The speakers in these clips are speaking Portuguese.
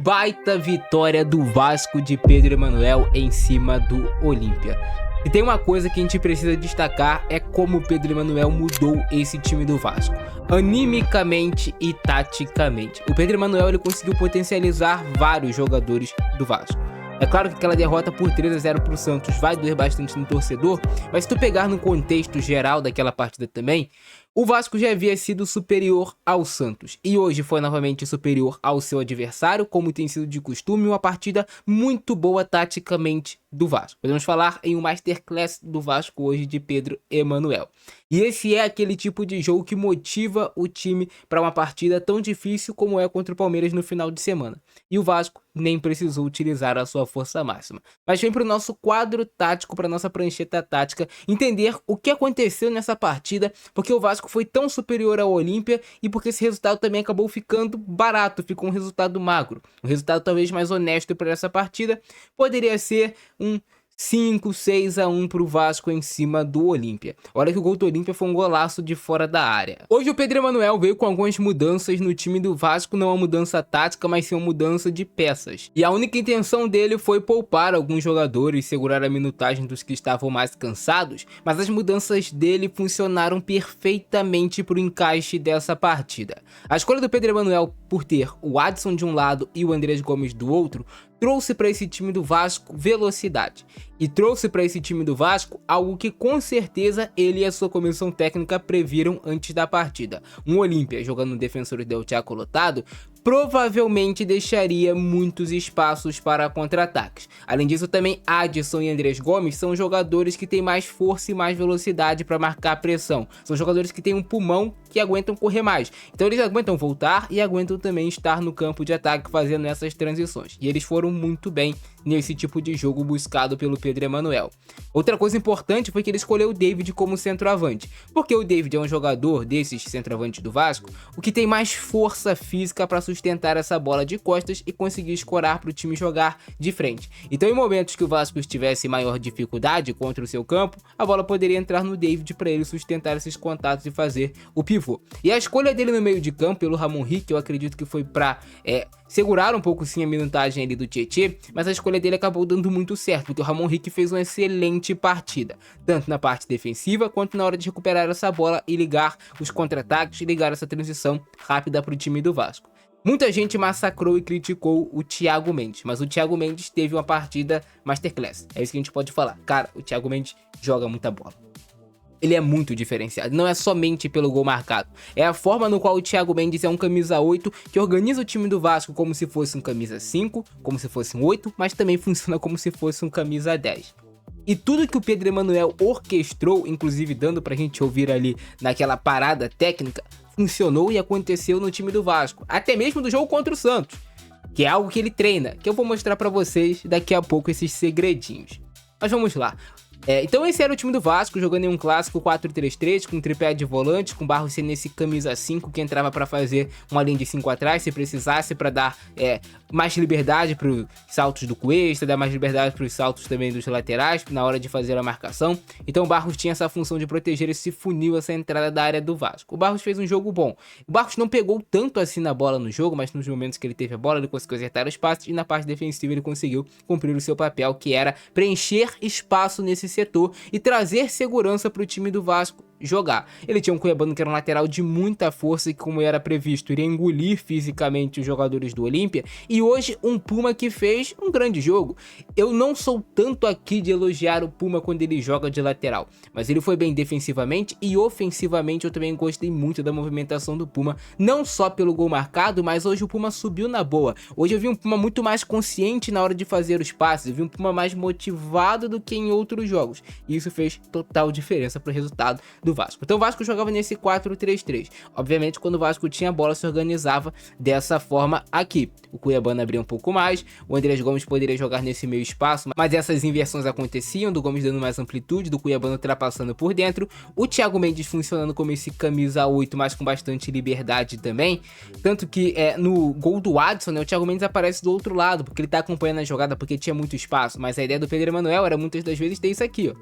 Baita vitória do Vasco de Pedro Emanuel em cima do Olímpia. E tem uma coisa que a gente precisa destacar, é como o Pedro Emanuel mudou esse time do Vasco, animicamente e taticamente. O Pedro Emanuel ele conseguiu potencializar vários jogadores do Vasco. É claro que aquela derrota por 3-0 pro Santos vai doer bastante no torcedor, mas se tu pegar no contexto geral daquela partida também, o Vasco já havia sido superior ao Santos e hoje foi novamente superior ao seu adversário, como tem sido de costume, uma partida muito boa taticamente do Vasco. Podemos falar em um masterclass do Vasco hoje de Pedro Emanuel. E esse é aquele tipo de jogo que motiva o time para uma partida tão difícil como é contra o Palmeiras no final de semana. E o Vasco nem precisou utilizar a sua força máxima. Mas vem para o nosso quadro tático, para nossa prancheta tática, entender o que aconteceu nessa partida, porque o Vasco foi tão superior ao Olímpia e porque esse resultado também acabou ficando barato, ficou um resultado magro. Um resultado talvez mais honesto para essa partida, poderia ser um 5-6-1 pro Vasco em cima do Olímpia. Olha que o gol do Olímpia foi um golaço de fora da área. Hoje o Pedro Emanuel veio com algumas mudanças no time do Vasco, não uma mudança tática, mas sim uma mudança de peças. E a única intenção dele foi poupar alguns jogadores, segurar a minutagem dos que estavam mais cansados, mas as mudanças dele funcionaram perfeitamente pro encaixe dessa partida. A escolha do Pedro Emanuel por ter o Adson de um lado e o Andrés Gomes do outro, trouxe para esse time do Vasco velocidade e trouxe para esse time do Vasco algo que com certeza ele e a sua comissão técnica previram antes da partida. Um Olímpia jogando no Defensores del Chaco lotado provavelmente deixaria muitos espaços para contra-ataques. Além disso, também Adson e Andrés Gomes são jogadores que têm mais força e mais velocidade para marcar pressão. São jogadores que têm um pulmão que aguentam correr mais. Então eles aguentam voltar e aguentam também estar no campo de ataque fazendo essas transições. E eles foram muito bem nesse tipo de jogo buscado pelo Pedro Emanuel. Outra coisa importante foi que ele escolheu o David como centroavante, porque o David é um jogador desses centroavantes do Vasco, o que tem mais força física para sustentar essa bola de costas e conseguir escorar para o time jogar de frente. Então em momentos que o Vasco estivesse em maior dificuldade contra o seu campo, a bola poderia entrar no David para ele sustentar esses contatos e fazer o pivô. E a escolha dele no meio de campo pelo Ramon Rick, eu acredito que foi para segurar um pouco sim a minutagem ali do Tietê, mas a escolha dele acabou dando muito certo, porque o Ramon Rick fez uma excelente partida, tanto na parte defensiva quanto na hora de recuperar essa bola e ligar os contra-ataques e ligar essa transição rápida para o time do Vasco. Muita gente massacrou e criticou o Thiago Mendes, mas o Thiago Mendes teve uma partida masterclass, é isso que a gente pode falar. Cara, o Thiago Mendes joga muita bola. Ele é muito diferenciado, não é somente pelo gol marcado, é a forma no qual o Thiago Mendes é um camisa 8 que organiza o time do Vasco como se fosse um camisa 5, como se fosse um 8, mas também funciona como se fosse um camisa 10. E tudo que o Pedro Emanuel orquestrou, inclusive dando pra gente ouvir ali naquela parada técnica, funcionou e aconteceu no time do Vasco, até mesmo do jogo contra o Santos, que é algo que ele treina, que eu vou mostrar pra vocês daqui a pouco esses segredinhos. Mas vamos lá. Então esse era o time do Vasco, jogando em um clássico 4-3-3, com tripé de volante, com Barros sendo esse camisa 5 que entrava para fazer uma linha de 5 atrás, se precisasse, para dar mais liberdade para os saltos do Cuesta, dar mais liberdade para os saltos também dos laterais, na hora de fazer a marcação. Então o Barros tinha essa função de proteger esse funil, essa entrada da área do Vasco. O Barros fez um jogo bom. O Barros não pegou tanto assim na bola no jogo, mas nos momentos que ele teve a bola, ele conseguiu acertar os passes e na parte defensiva ele conseguiu cumprir o seu papel, que era preencher espaço nesse setor e trazer segurança para o time do Vasco jogar. Ele tinha um Cuiabano que era um lateral de muita força e, como era previsto, iria engolir fisicamente os jogadores do Olímpia, e hoje um Puma que fez um grande jogo. Eu não sou tanto aqui de elogiar o Puma quando ele joga de lateral, mas ele foi bem defensivamente e ofensivamente. Eu também gostei muito da movimentação do Puma, não só pelo gol marcado, mas hoje o Puma subiu na boa. Hoje eu vi um Puma muito mais consciente na hora de fazer os passes, eu vi um Puma mais motivado do que em outros jogos, e isso fez total diferença para o resultado do Vasco. Então o Vasco jogava nesse 4-3-3. Obviamente, quando o Vasco tinha a bola, se organizava dessa forma aqui. O Cuiabano abria um pouco mais, o Andrés Gomes poderia jogar nesse meio espaço, mas essas inversões aconteciam, do Gomes dando mais amplitude, do Cuiabano ultrapassando por dentro, o Thiago Mendes funcionando como esse camisa 8, mas com bastante liberdade também. Tanto que no gol do Adson, o Thiago Mendes aparece do outro lado, porque ele tá acompanhando a jogada, porque tinha muito espaço, mas a ideia do Pedro Emanuel era muitas das vezes ter isso aqui, ó.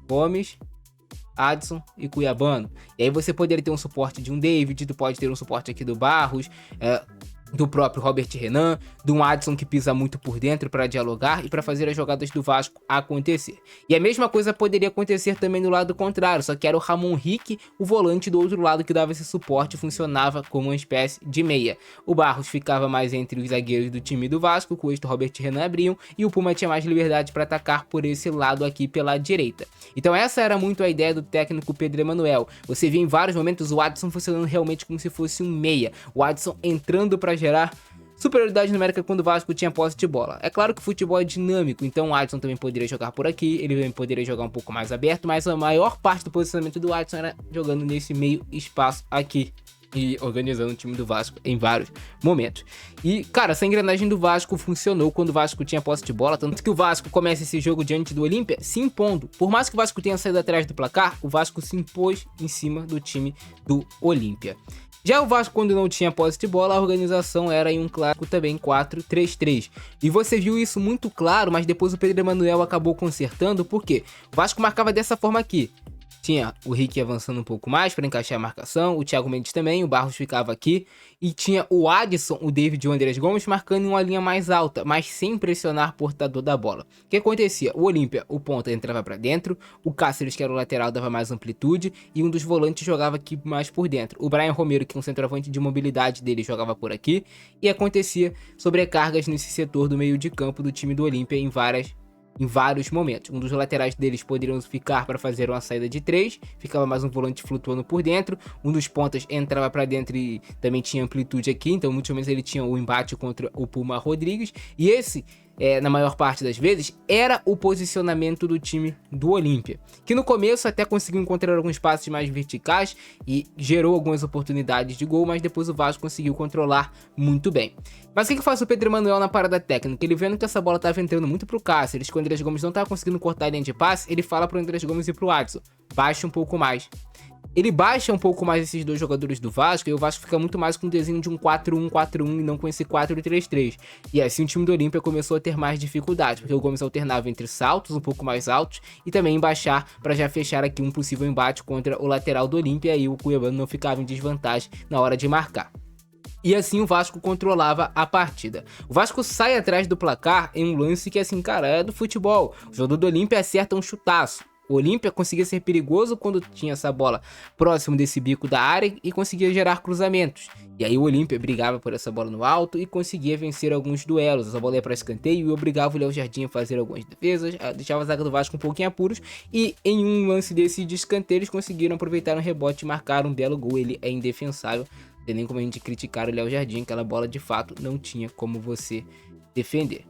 Gomes, Adson e Cuiabano. E aí você poderia ter um suporte de um David, tu pode ter um suporte aqui do Barros, do próprio Robert Renan, do Adson que pisa muito por dentro para dialogar e para fazer as jogadas do Vasco acontecer. E a mesma coisa poderia acontecer também no lado contrário, só que era o Ramon Rick, o volante do outro lado que dava esse suporte e funcionava como uma espécie de meia. O Barros ficava mais entre os zagueiros do time do Vasco, com o Robert Renan abriam, e o Puma tinha mais liberdade para atacar por esse lado aqui pela direita. Então essa era muito a ideia do técnico Pedro Emanuel. Você via em vários momentos o Adson funcionando realmente como se fosse um meia, o Adson entrando para gerar superioridade numérica quando o Vasco tinha posse de bola. É claro que o futebol é dinâmico, então o Adson também poderia jogar por aqui, ele também poderia jogar um pouco mais aberto, mas a maior parte do posicionamento do Adson era jogando nesse meio espaço aqui e organizando o time do Vasco em vários momentos. E, cara, essa engrenagem do Vasco funcionou quando o Vasco tinha posse de bola, tanto que o Vasco começa esse jogo diante do Olímpia se impondo. Por mais que o Vasco tenha saído atrás do placar, o Vasco se impôs em cima do time do Olímpia. Já o Vasco, quando não tinha posse de bola, a organização era em um clássico também 4-3-3. E você viu isso muito claro, mas depois o Pedro Emanuel acabou consertando, porque o Vasco marcava dessa forma aqui. Tinha o Rick avançando um pouco mais para encaixar a marcação, o Thiago Mendes também, o Barros ficava aqui. E tinha o Adson, o David e o Andrés Gomes marcando em uma linha mais alta, mas sem pressionar o portador da bola. O que acontecia? O Olímpia, o ponta entrava para dentro, o Cáceres, que era o lateral, dava mais amplitude, e um dos volantes jogava aqui mais por dentro. O Brian Romero, que é um centroavante de mobilidade dele, jogava por aqui. E acontecia sobrecargas nesse setor do meio de campo do time do Olímpia em vários momentos. Um dos laterais deles poderiam ficar para fazer uma saída de 3, ficava mais um volante flutuando por dentro, um dos pontas entrava para dentro e também tinha amplitude aqui, então muitas vezes ele tinha o embate contra o Puma Rodrigues, e esse na maior parte das vezes, era o posicionamento do time do Olímpia, que no começo até conseguiu encontrar alguns passes mais verticais e gerou algumas oportunidades de gol, mas depois o Vasco conseguiu controlar muito bem. Mas o que faz o Pedro Emanuel na parada técnica? Ele vendo que essa bola estava entrando muito pro Cáceres, que o Andrés Gomes não estava conseguindo cortar a linha de passe, ele fala pro Andrés Gomes e pro Adson: baixa um pouco mais. Ele baixa um pouco mais esses dois jogadores do Vasco e o Vasco fica muito mais com o desenho de um 4-1-4-1 e não com esse 4-3-3. E assim o time do Olímpia começou a ter mais dificuldade, porque o Gomes alternava entre saltos um pouco mais altos e também baixar para já fechar aqui um possível embate contra o lateral do Olímpia, e o Cuiabano não ficava em desvantagem na hora de marcar. E assim o Vasco controlava a partida. O Vasco sai atrás do placar em um lance que, assim, cara, é do futebol. O jogador do Olímpia acerta um chutaço. O Olímpia conseguia ser perigoso quando tinha essa bola próximo desse bico da área e conseguia gerar cruzamentos. E aí o Olímpia brigava por essa bola no alto e conseguia vencer alguns duelos. Essa bola ia para escanteio e obrigava o Léo Jardim a fazer algumas defesas, deixava a zaga do Vasco um pouquinho apuros. E em um lance desse de escanteio eles conseguiram aproveitar um rebote e marcar um belo gol. Ele é indefensável. Não tem nem como a gente criticar o Léo Jardim, aquela bola de fato não tinha como você defender.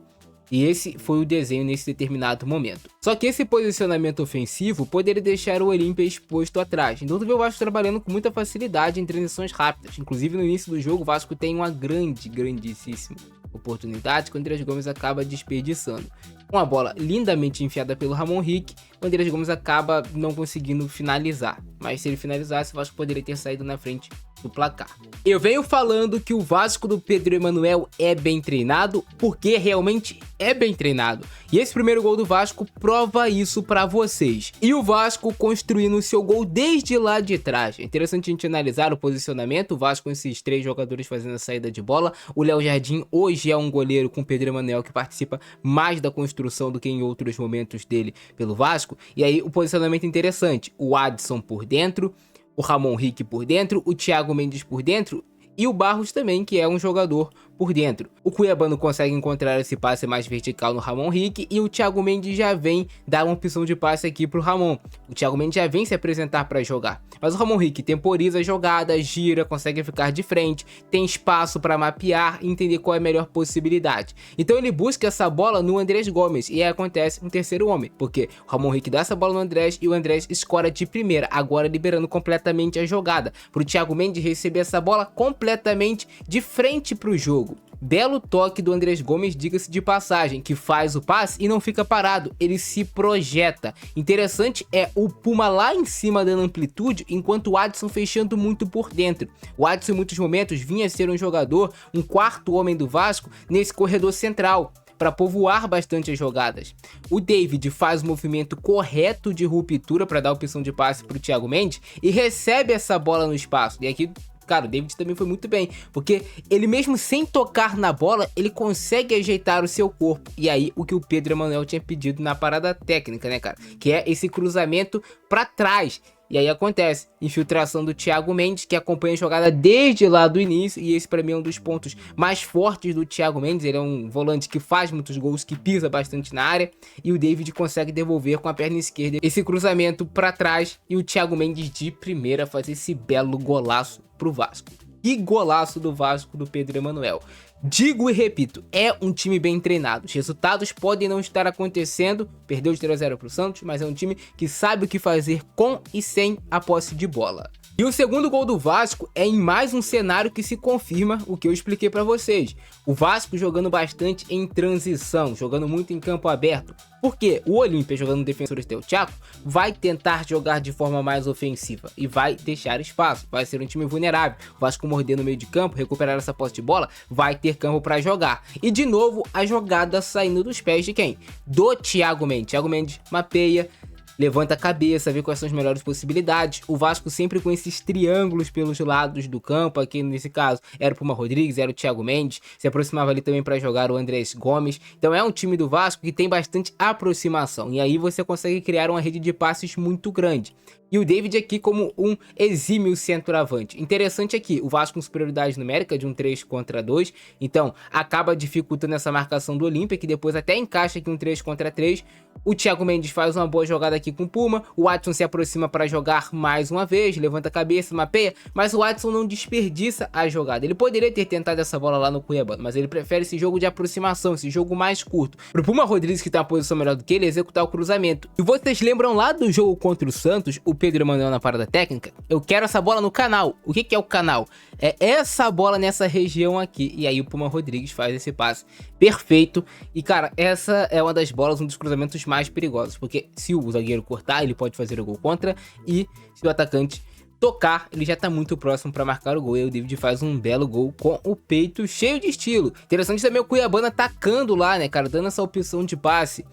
E esse foi o desenho nesse determinado momento. Só que esse posicionamento ofensivo poderia deixar o Olímpia exposto atrás. Então tu vê o Vasco trabalhando com muita facilidade em transições rápidas. Inclusive no início do jogo o Vasco tem uma grandíssima oportunidade que o Andrés Gomes acaba desperdiçando. Uma bola lindamente enfiada pelo Ramon Rick, o Andrés Gomes acaba não conseguindo finalizar. Mas se ele finalizasse, o Vasco poderia ter saído na frente do placar. Eu venho falando que o Vasco do Pedro Emanuel é bem treinado, porque realmente é bem treinado. E esse primeiro gol do Vasco prova isso pra vocês. E o Vasco construindo o seu gol desde lá de trás. É interessante a gente analisar o posicionamento. O Vasco com esses 3 jogadores fazendo a saída de bola. O Léo Jardim hoje é um goleiro com o Pedro Emanuel que participa mais da construção do que em outros momentos dele pelo Vasco. E aí o posicionamento é interessante. O Adson por dentro, o Ramon Rick por dentro, o Thiago Mendes por dentro e o Barros também, que é um jogador por dentro. O Cuiabano consegue encontrar esse passe mais vertical no Ramon Rick e o Thiago Mendes já vem dar uma opção de passe aqui pro Ramon. O Thiago Mendes já vem se apresentar para jogar. Mas o Ramon Rick temporiza a jogada, gira, consegue ficar de frente, tem espaço para mapear e entender qual é a melhor possibilidade. Então ele busca essa bola no Andrés Gomes e aí acontece um terceiro homem, porque o Ramon Rick dá essa bola no Andrés e o Andrés escora de primeira, agora liberando completamente a jogada pro Thiago Mendes receber essa bola completamente de frente pro jogo. Belo toque do Andrés Gomes, diga-se de passagem, que faz o passe e não fica parado, ele se projeta. Interessante é o Puma lá em cima dando amplitude, enquanto o Adson fechando muito por dentro. O Adson em muitos momentos vinha a ser um jogador, um quarto homem do Vasco, nesse corredor central, para povoar bastante as jogadas. O David faz o movimento correto de ruptura para dar opção de passe para o Thiago Mendes e recebe essa bola no espaço. E aqui, cara, o David também foi muito bem, porque ele mesmo sem tocar na bola, ele consegue ajeitar o seu corpo. E aí, o que o Pedro Emanuel tinha pedido na parada técnica, né, cara? Que é esse cruzamento pra trás. E aí acontece, infiltração do Thiago Mendes, que acompanha a jogada desde lá do início, e esse pra mim é um dos pontos mais fortes do Thiago Mendes. Ele é um volante que faz muitos gols, que pisa bastante na área, e o David consegue devolver com a perna esquerda esse cruzamento pra trás, e o Thiago Mendes de primeira faz esse belo golaço pro Vasco. Que golaço do Vasco do Pedro Emanuel. Digo e repito, é um time bem treinado. Os resultados podem não estar acontecendo, perdeu de 3-0 pro Santos, mas é um time que sabe o que fazer com e sem a posse de bola. E o segundo gol do Vasco é em mais um cenário que se confirma o que eu expliquei pra vocês. O Vasco jogando bastante em transição, jogando muito em campo aberto. Porque o Olímpia, jogando no Defensores del Chaco, vai tentar jogar de forma mais ofensiva e vai deixar espaço. Vai ser um time vulnerável. O Vasco morder no meio de campo, recuperar essa posse de bola, vai ter campo pra jogar. E de novo, a jogada saindo dos pés de quem? Do Thiago Mendes. Thiago Mendes mapeia, levanta a cabeça, vê quais são as melhores possibilidades. O Vasco sempre com esses triângulos pelos lados do campo. Aqui nesse caso era o Puma Rodrigues, era o Thiago Mendes. Se aproximava ali também para jogar o Andrés Gomes. Então é um time do Vasco que tem bastante aproximação. E aí você consegue criar uma rede de passes muito grande. E o David aqui como um exímio centroavante. Interessante aqui, o Vasco com superioridade numérica de um 3 contra 2. Então acaba dificultando essa marcação do Olímpia, que depois até encaixa aqui um 3 contra 3. O Thiago Mendes faz uma boa jogada aqui com o Puma. O Watson se aproxima para jogar mais uma vez, levanta a cabeça, mapeia. Mas o Watson não desperdiça a jogada. Ele poderia ter tentado essa bola lá no Cuiabano, mas ele prefere esse jogo de aproximação, esse jogo mais curto. Pro Puma Rodrigues, que tá uma posição melhor do que ele, executar o cruzamento. E vocês lembram lá do jogo contra o Santos, o Pedro Emanuel na parada técnica? Eu quero essa bola no canal. O que é o canal? É essa bola nessa região aqui. E aí o Puma Rodrigues faz esse passe perfeito. E cara, essa é uma das bolas, um dos cruzamentos mais perigosos. Porque se o zagueiro cortar, ele pode fazer o gol contra. E se o atacante tocar, ele já tá muito próximo para marcar o gol. E aí o David faz um belo gol com o peito cheio de estilo. Interessante também o Cuiabano atacando lá, né, cara, dando essa opção de passe.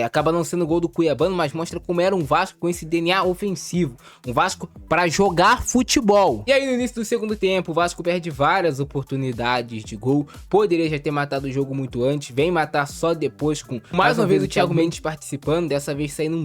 Acaba não sendo gol do Cuiabano, mas mostra como era um Vasco com esse DNA ofensivo. Um Vasco para jogar futebol. E aí no início do segundo tempo, o Vasco perde várias oportunidades de gol. Poderia já ter matado o jogo muito antes. Vem matar só depois com mais uma vez o Thiago Mendes participando. Dessa vez saindo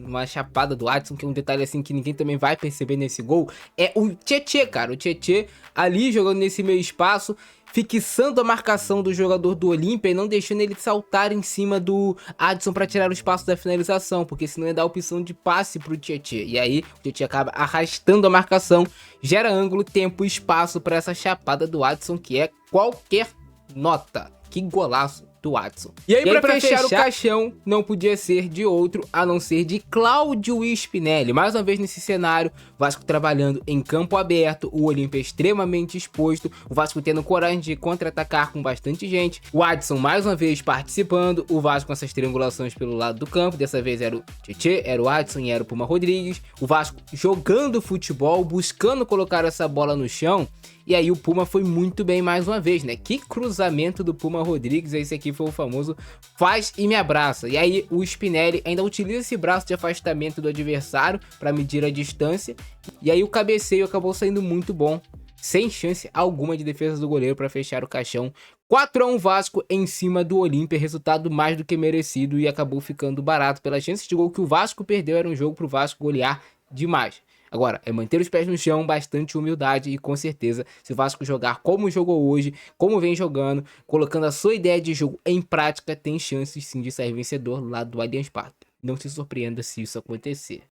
uma chapada do Watson, que é um detalhe assim que ninguém também vai perceber nesse gol. É o Tietê, cara. O Tietê ali jogando nesse meio espaço, fixando a marcação do jogador do Olímpia e não deixando ele saltar em cima do Adson para tirar o espaço da finalização, porque senão ia dar a opção de passe pro Tietê. E aí o Tietê acaba arrastando a marcação, gera ângulo, tempo e espaço para essa chapada do Adson, que é qualquer nota. Que golaço do Watson. E aí pra fechar o caixão, não podia ser de outro a não ser de Cláudio Spinelli. Mais uma vez nesse cenário, Vasco trabalhando em campo aberto, o Olímpia extremamente exposto, o Vasco tendo coragem de contra-atacar com bastante gente, o Adson mais uma vez participando, o Vasco com essas triangulações pelo lado do campo. Dessa vez era o Tietê, era o Adson e era o Puma Rodrigues. O Vasco jogando futebol, buscando colocar essa bola no chão. E aí o Puma foi muito bem mais uma vez, né? Que cruzamento do Puma Rodrigues. Esse aqui foi o famoso faz e me abraça. E aí o Spinelli ainda utiliza esse braço de afastamento do adversário para medir a distância. E aí o cabeceio acabou saindo muito bom, sem chance alguma de defesa do goleiro para fechar o caixão. 4-1 Vasco em cima do Olímpia, resultado mais do que merecido e acabou ficando barato pelas chances de gol que o Vasco perdeu. Era um jogo pro Vasco golear demais. Agora, é manter os pés no chão, bastante humildade e com certeza, se o Vasco jogar como jogou hoje, como vem jogando, colocando a sua ideia de jogo em prática, tem chances sim de sair vencedor lá do Allianz Parque. Não se surpreenda se isso acontecer.